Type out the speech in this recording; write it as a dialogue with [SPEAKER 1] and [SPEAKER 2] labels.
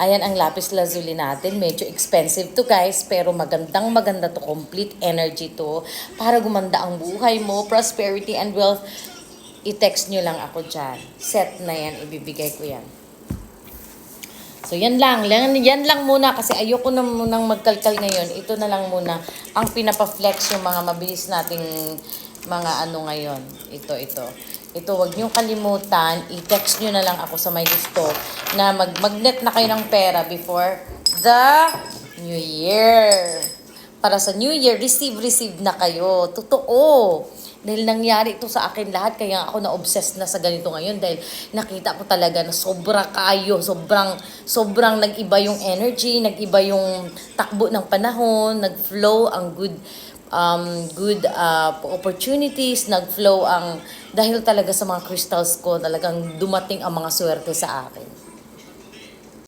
[SPEAKER 1] Ayan ang lapis lazuli natin. Medyo expensive to guys, pero maganda to. Complete energy to. Para gumanda ang buhay mo, prosperity and wealth. I-text nyo lang ako dyan. Set na yan, ibibigay ko yan. So yan lang muna kasi ayoko na munang magkalkal ngayon. Ito na lang muna ang pinapa-flex yung mga mabilis nating mga ano ngayon. Ito, wag niyo kalimutan, i-text niyo na lang ako sa may gusto na mag-magnet na kayo ng pera before the New Year. Para sa New Year, receive na kayo. Totoo. Dahil nangyari ito sa akin lahat, kaya ako na-obsessed na sa ganito ngayon dahil nakita ko talaga na sobrang nag-iba yung energy, nag-iba yung takbo ng panahon, nag-flow ang good opportunities, nag-flow ang dahil talaga sa mga crystals ko, talagang dumating ang mga swerte sa akin.